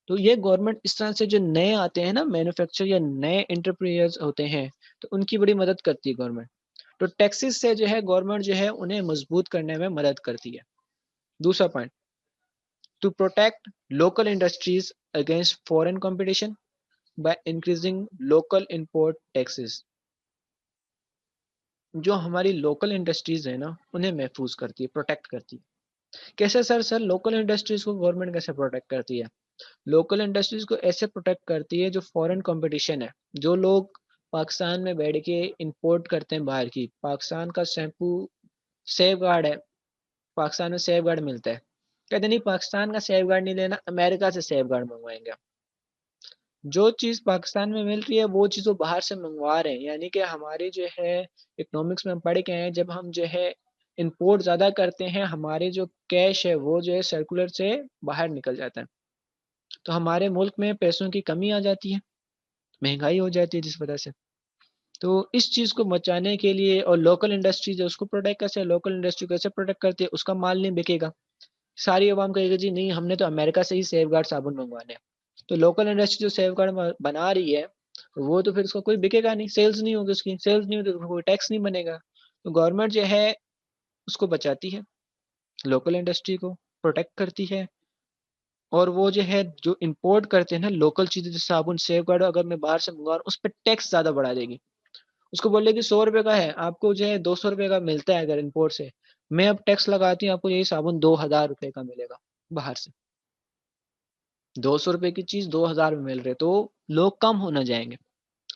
S1: तो ये गवर्नमेंट इस तरह से जो नए आते हैं ना मैन्युफैक्चर या नए एंटरप्रेन्योर्स होते हैं, तो उनकी बड़ी मदद करती है गवर्नमेंट। तो टैक्सेस से जो है गवर्नमेंट जो है उन्हें मजबूत करने में मदद करती है। दूसरा point, to protect local industries against foreign competition by increasing local import taxes. जो हमारी लोकल इंडस्ट्रीज है ना, उन्हें महफूज करती है, प्रोटेक्ट करती है। कैसे सर लोकल इंडस्ट्रीज को गवर्नमेंट कैसे प्रोटेक्ट करती है? लोकल इंडस्ट्रीज को ऐसे प्रोटेक्ट करती है, जो फॉरेन कंपटीशन है, जो लोग पाकिस्तान में बैठ के इंपोर्ट करते हैं बाहर की, पाकिस्तान का शैम्पू सेफ गार्ड है, पाकिस्तान में सेफ गार्ड मिलता है, कहते नहीं पाकिस्तान का सेफ गार्ड नहीं लेना, अमेरिका से सेफ गार्ड मंगवाएंगे। जो चीज पाकिस्तान में मिल रही है वो चीज वो बाहर से मंगवा रहे हैं, यानी कि हमारी जो है इकोनॉमिक्स में हम पढ़ के आए हैं, जब हम जो है इंपोर्ट ज्यादा करते हैं, हमारे जो कैश है वो जो है सर्कुलर से बाहर निकल जाता है, तो हमारे मुल्क में पैसों की कमी आ जाती है, महंगाई हो जाती है जिस वजह से। तो इस चीज को बचाने के लिए, और लोकल इंडस्ट्रीज है उसको प्रोटेक्ट कैसे, लोकल इंडस्ट्री कैसे प्रोटेक्ट करती है, उसका माल नहीं बिकेगा, सारी अवाम कहेगी जी नहीं हमने तो अमेरिका से ही सेफ गार्ड साबुन मंगवाने हैं। तो लोकल इंडस्ट्री जो सेफ गार्ड बना रही है, वो तो फिर उसका कोई बिकेगा नहीं, सेल्स नहीं होगी, उसकी सेल्स नहीं होगी तो कोई टैक्स नहीं बनेगा। तो गवर्नमेंट जो है उसको बचाती है, लोकल इंडस्ट्री को प्रोटेक्ट करती है। और वो जो है जो इंपोर्ट करते हैं ना लोकल चीजें, जैसे साबुन सेफ गार्ड अगर मैं बाहर से मंगवा रहा हूँ, उस पर टैक्स ज्यादा बढ़ा देगी। उसको बोलेगी 100 रुपए का है, आपको जो है 200 रुपए का मिलता है अगर इंपोर्ट से, मैं अब टैक्स लगाती हूँ, आपको यही साबुन 2000 रुपए का मिलेगा बाहर से। 200 रुपए की चीज 2000 में मिल रही है, तो लोग कम होना जाएंगे,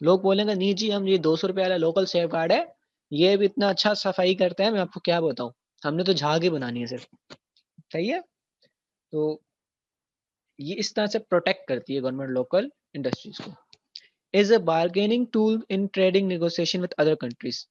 S1: लोग बोलेंगे नहीं जी हम ये 200 रुपए वाला लोकल सेफ गार्ड है, ये भी इतना अच्छा सफाई करता है, मैं आपको क्या बताऊं, हमने तो झाग ही बनानी है सिर्फ। सही है। तो ये इस तरह से प्रोटेक्ट करती है गवर्नमेंट लोकल इंडस्ट्रीज को। Is a bargaining tool in trading negotiation with other countries.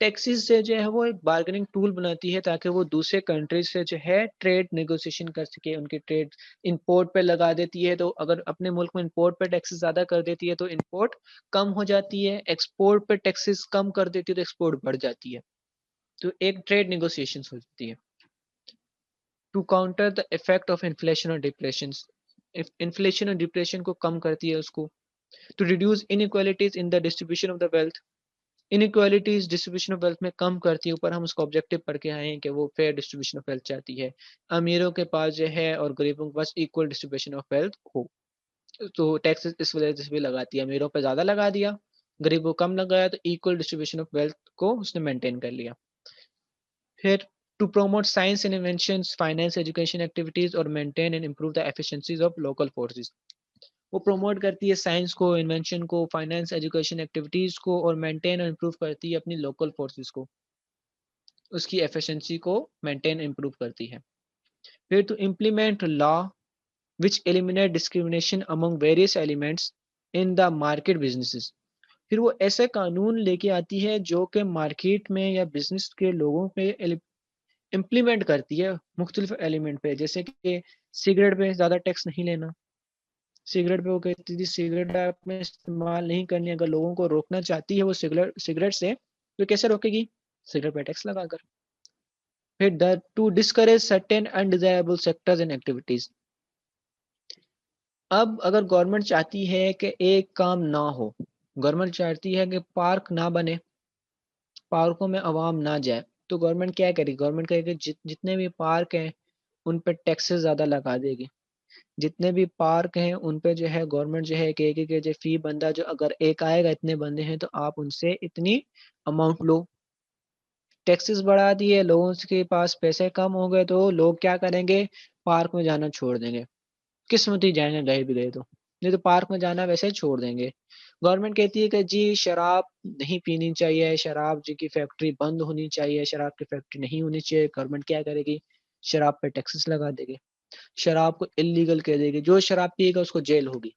S1: Taxes से जो है वो एक बार्गेनिंग टूल बनाती है, ताकि वो दूसरे कंट्रीज से जो है ट्रेड नेगोशिएशन कर सके, उनके ट्रेड इंपोर्ट पे लगा देती है, तो अगर अपने मुल्क में इंपोर्ट पे टैक्सेस ज्यादा कर देती है तो इंपोर्ट कम हो जाती है, एक्सपोर्ट पे टैक्सेस कम कर देती है तो एक्सपोर्ट बढ़ जाती है, तो एक ट्रेड नेगोशिएशन हो जाती है। To counter the effect of inflation और डिप्रेशन, इन्फ्लेशन और डिप्रेशन को कम करती है उसको। To reduce inequalities in the distribution of the wealth, inequalities distribution of wealth में कम करती है, ऊपर हम उसको ऑब्जेक्टिव पढ़ के आए हैं कि वो फेयर डिस्ट्रीब्यूशन ऑफ वेल्थ चाहती है, अमीरों के पास जो है और गरीबों के पास इक्वल डिस्ट्रीब्यूशन ऑफ वेल्थ हो। तो टैक्स इस वजह से भी लगाती है, अमीरों पे ज्यादा लगा दिया, गरीबों को कम लगाया, तो इक्वल डिस्ट्रीब्यूशन ऑफ वेल्थ को उसने मेंटेन कर लिया। फिर to promote science and inventions, finance, education activities और maintain and improve the efficiencies of local forces. वो प्रमोट करती है साइंस को, इन्वेंशन को, फाइनेंस, एजुकेशन एक्टिविटीज को, और मेंटेन और इम्प्रूव करती है अपनी लोकल फोर्सेस को, उसकी एफिशिएंसी को मेंटेन इम्प्रूव करती है। फिर to implement law which eliminate discrimination among various elements in the market businesses. फिर वो ऐसे कानून लेके आती है जो कि मार्केट में या बिजनेस के लोगों पे इम्प्लीमेंट करती है मुख्तलिफ एलिमेंट पे, जैसे कि सिगरेट पे ज़्यादा टैक्स नहीं लेना, सिगरेट पे वो कहती थी सिगरेट आपने इस्तेमाल नहीं करनी, अगर लोगों को रोकना चाहती है वो सिगरेट से, तो कैसे रोकेगी? सिगरेट पे टैक्स लगाकर। फिर the two discourage certain undesirable sectors and activities. अब अगर गवर्नमेंट चाहती है कि एक काम ना हो, गवर्नमेंट चाहती है कि पार्क ना बने, पार्कों में आवाम ना जाए, तो गवर्नमेंट क्या करेगी? गवर्नमेंट कहेगी जितने भी पार्क हैं उन पे टैक्सेस ज़्यादा लगा देगी। जितने भी पार्क हैं उन पे जो है गवर्नमेंट जो है कहेगी कि जो फी बंदा जो अगर एक आएगा, इतने बंदे हैं तो आप उनसे इतनी अमाउंट लो। टैक्सेस बढ़ा दिए, लोगों के पास पैसे कम हो गए तो लोग क्या करेंगे? पार्क में जाना छोड़ देंगे। किस्मत ही जाएंगे, गए भी गए तो, नहीं तो पार्क में जाना वैसे ही छोड़ देंगे। गवर्नमेंट कहती है कि जी शराब नहीं पीनी चाहिए, शराब जी की फैक्ट्री बंद होनी चाहिए, शराब की फैक्ट्री नहीं होनी चाहिए। गवर्नमेंट क्या करेगी? शराब पे टैक्सेस लगा देगी, शराब को इलीगल कह देगी। जो शराब पिएगा उसको जेल होगी,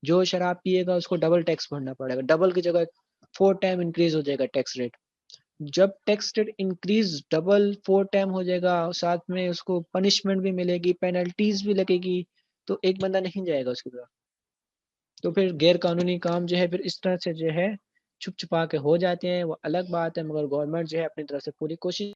S1: जो शराब पिएगा उसको डबल टैक्स भरना पड़ेगा, डबल की जगह 4 टाइम इंक्रीज हो जाएगा टैक्स रेट। जब tax rate increase double 4 time हो जाएगा, साथ में उसको पनिशमेंट भी मिलेगी, पेनल्टीज भी लगेगी, तो एक बंदा नहीं जाएगा उसकी तरफ। तो फिर गैर कानूनी काम जो है फिर इस तरह से जो है छुप छुपा के हो जाते हैं, वो अलग बात है, मगर गवर्नमेंट जो है अपनी तरफ से पूरी कोशिश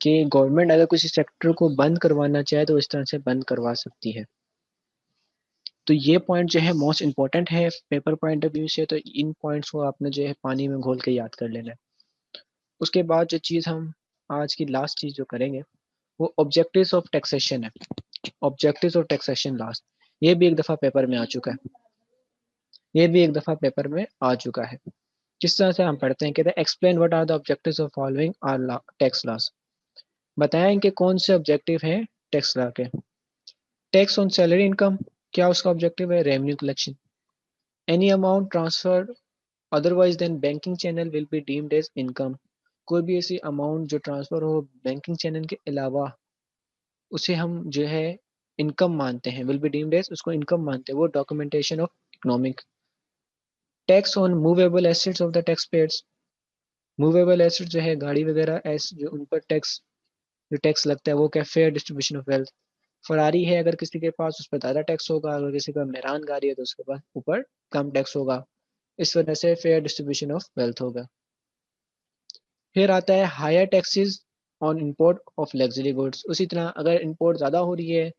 S1: कि गवर्नमेंट अगर किसी सेक्टर को बंद करवाना चाहे तो इस तरह से बंद करवा सकती है। तो ये पॉइंट जो है मोस्ट इम्पोर्टेंट है पेपर पॉइंट ऑफ व्यू से, तो इन पॉइंट्स को आपने जो है पानी में घोल के याद कर लेना है। उसके बाद जो चीज़ हम आज की लास्ट चीज़ जो करेंगे वो ऑब्जेक्टिव्स ऑफ टैक्सेशन है। ऑब्जेक्टिव्स ऑफ टैक्सेशन लास्ट, ये भी एक दफ़ा पेपर में आ चुका है, ये भी एक दफ़ा पेपर में आ चुका है। किस तरह से हम पढ़ते हैं, कहते हैं explain what are the objectives of following are tax laws. बताएं कि कौन से ऑब्जेक्टिव हैं टैक्स लॉ के। टैक्स ऑन सैलरी इनकम, क्या उसका ऑब्जेक्टिव है? Revenue collection. Any amount transfer otherwise than banking channel will be deemed as income. कोई भी ऐसी अमाउंट जो ट्रांसफर हो बैंकिंग चैनल के अलावा, उसे हम जो है इनकम मानते हैं, विल बी डीम्ड एज, उसको इनकम मानते हैं, वो documentation of economic. Tax on movable assets of the tax payers. Movable asset जो है गाड़ी वगैरह ऐसे जो उन पर टैक्स, जो टैक्स लगता है वो क्या? Fair distribution of wealth. Ferrari है अगर किसी के पास, उस पर ज़्यादा टैक्स होगा, अगर किसी का मेहरान गाड़ी है तो उसके पास ऊपर कम टैक्स होगा। इस वजह से फेयर डिस्ट्रीब्यूशन ऑफ वेल्थ होगा। फिर आता है higher taxes on import of luxury goods. उसी तरह अगर इंपोर्ट ज़्यादा हो रही है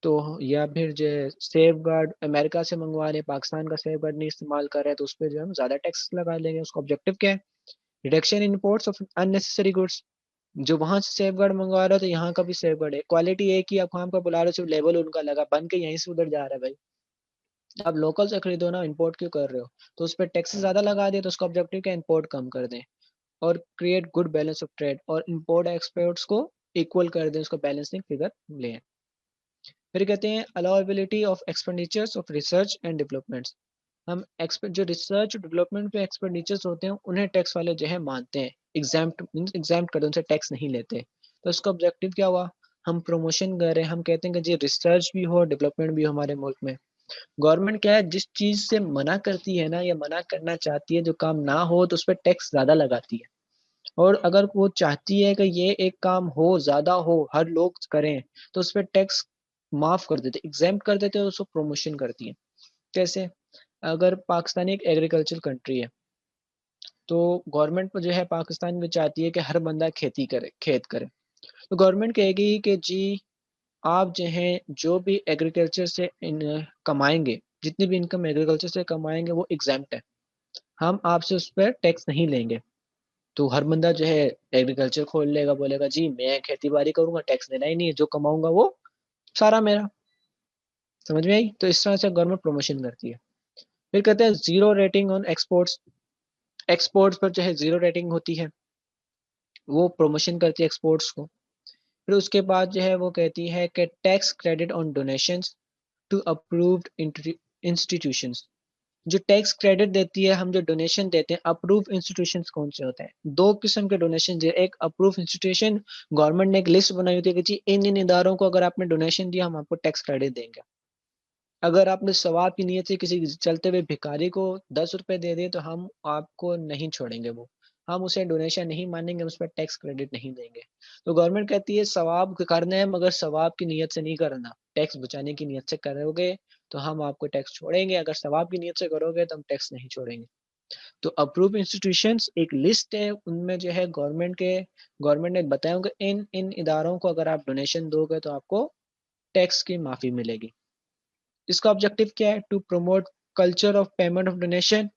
S1: तो, या फिर जो सेफ गार्ड अमेरिका से मंगवा रहे हैं, पाकिस्तान का सेफ गार्ड नहीं इस्तेमाल कर रहे हैं, तो उस पर जो हम ज़्यादा टैक्स लगा लेंगे। उसका ऑब्जेक्टिव क्या है? Reduction in imports of unnecessary goods. जो वहां से सेफ गार्ड मंगवा रहे हो तो यहाँ का भी सेफ गार्ड है, क्वालिटी एक ही, आप वहां पर बुला रहे हो, सिर्फ लेवल उनका लगा, बन के यहीं से उधर जा रहा है भाई। आप लोकल से खरीदो ना, इंपोर्ट क्यों कर रहे हो? तो उस पर टैक्स ज्यादा लगा दिए, तो उसका ऑब्जेक्टिव क्या? इंपोर्ट कम कर दें और create good balance of trade, और इंपोर्ट एक्सपोर्ट्स को इक्वल कर दें, उसको बैलेंसिंग फिगर लें। फिर कहते हैं allowability of expenditures of research and developments. हम जो रिसर्च डेवलपमेंट पे एक्सपेंडिचर्स होते हैं उन्हें टैक्स वाले जो है मानते हैं, एग्जाम्प्ट मींस एग्जाम्प्ट कर दो, उनसे टैक्स नहीं लेते। तो इसका ऑब्जेक्टिव क्या हुआ? हम प्रमोशन कर रहे हैं, हम कहते हैं कि जी रिसर्च भी हो डेवलपमेंट भी हो हमारे मुल्क में। गवर्नमेंट क्या है, जिस चीज से मना करती है ना, या मना करना चाहती है जो काम ना हो, तो उस पर टैक्स ज्यादा लगाती है। और अगर वो चाहती है कि ये एक काम हो, ज्यादा हो, हर लोग करें, तो उस पर टैक्स माफ कर देते, एग्जाम्प्ट कर देते हैं, उसको प्रमोशन करती है। कैसे? अगर पाकिस्तान एक एग्रीकल्चर कंट्री है, तो गवर्नमेंट जो है पाकिस्तान में चाहती है कि हर बंदा खेती करे, खेत करे। तो गवर्नमेंट कहेगी कि जी आप जो हैं जो भी एग्रीकल्चर से कमाएंगे, जितनी भी इनकम एग्रीकल्चर से कमाएंगे वो एग्जाम्प्ट है, हम आपसे उस पर टैक्स नहीं लेंगे। तो हर बंदा जो है एग्रीकल्चर खोल लेगा, बोलेगा जी मैं खेती बाड़ी करूंगा, टैक्स देना ही नहीं है, जो कमाऊंगा वो सारा मेरा। समझ में आई? तो इस तरह से गवर्नमेंट प्रमोशन करती है। फिर कहते हैं zero rating on exports. Exports पर जो है जीरो रेटिंग होती है, वो प्रमोशन करती है एक्सपोर्ट्स को। फिर उसके बाद जो है वो कहती है कि tax credit on donations to approved institutions. जो टैक्स क्रेडिट देती है, हम जो डोनेशन देते हैं, अप्रूव इंस्टीट्यूशंस कौन से होते हैं? दो किस्म के डोनेशन, एक अप्रूव इंस्टीट्यूशन, गवर्नमेंट ने एक लिस्ट बनाई होती है कि जी इन इन इदारों को अगर आपने डोनेशन दिया हम आपको टैक्स क्रेडिट देंगे। अगर आपने सवाब की नीयत से किसी चलते हुए भिखारी को 10 रुपए दे दिए तो हम आपको नहीं छोड़ेंगे, वो हम उसे डोनेशन नहीं मानेंगे, उस पर टैक्स क्रेडिट नहीं देंगे। तो गवर्नमेंट कहती है सवाब करना है मगर सवाब की नीयत से नहीं करना, टैक्स बचाने की नीयत से करोगे तो हम आपको टैक्स छोड़ेंगे, अगर सवाब की नीयत से करोगे तो हम टैक्स नहीं छोड़ेंगे। तो अप्रूव इंस्टीट्यूशंस एक लिस्ट है, उनमें जो है गवर्नमेंट ने बताया होगा इन इन इदारों को अगर आप डोनेशन दोगे तो आपको टैक्स की माफी मिलेगी। इसका ऑब्जेक्टिव क्या है? To promote culture of payment of donation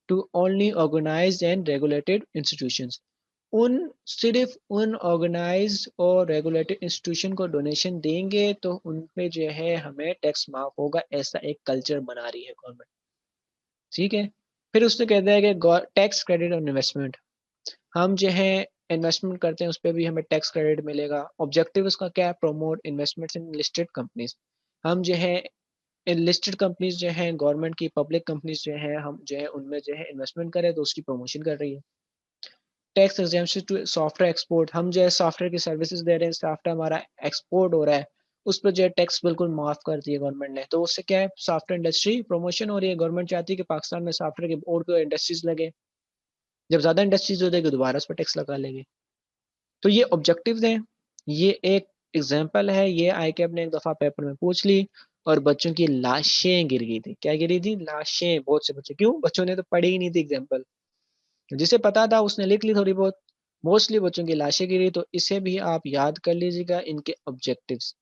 S1: to only organised and regulated institutions. उन सिर्फ उन ऑर्गेनाइज्ड और रेगुलेटेड इंस्टीट्यूशन को डोनेशन देंगे तो उन पे जो है हमें टैक्स माफ होगा, ऐसा एक कल्चर बना रही है गवर्नमेंट। ठीक है। फिर उसने कहता है कि टैक्स क्रेडिट ऑन इन्वेस्टमेंट, हम जो है इन्वेस्टमेंट करते हैं उस पर भी हमें टैक्स क्रेडिट मिलेगा। ऑब्जेक्टिव उसका क्या है? Promote investments in listed companies. हम जो है लिस्टेड कंपनीज जो हैं गवर्नमेंट की, पब्लिक कंपनीज जो हैं, हम जो है उनमें जो है इन्वेस्टमेंट करें तो उसकी प्रमोशन कर रही है। Tax exemption to software export, हम जो है सॉफ्टवेयर की सर्विसेज दे रहे हैं, सॉफ्टवेयर हमारा एक्सपोर्ट हो रहा है, उस पर जो है टैक्स बिल्कुल माफ कर दिया गवर्नमेंट ने, तो उससे क्या है? सॉफ्टवेयर इंडस्ट्री प्रमोशन हो रही है। गवर्नमेंट चाहती है कि पाकिस्तान में सॉफ्टवेयर की और कोई इंडस्ट्रीज लगे, जब ज्यादा इंडस्ट्रीज हो जाएगी दोबारा उस पर टैक्स लगा लेंगे। तो ये ऑब्जेक्टिव्स हैं। ये एक एग्जांपल है, ये आई के अपने एक दफा पेपर में पूछ ली और बच्चों की लाशें गिर गई थी। क्या गिरी थी? लाशें। बहुत से बच्चे, क्यों? बच्चों ने तो पढ़ी ही नहीं थी एग्जांपल, जिसे पता था उसने लिख ली थोड़ी बहुत। मोस्टली बच्चों की लाशें गिरी, तो इसे भी आप याद कर लीजिएगा इनके ऑब्जेक्टिव्स।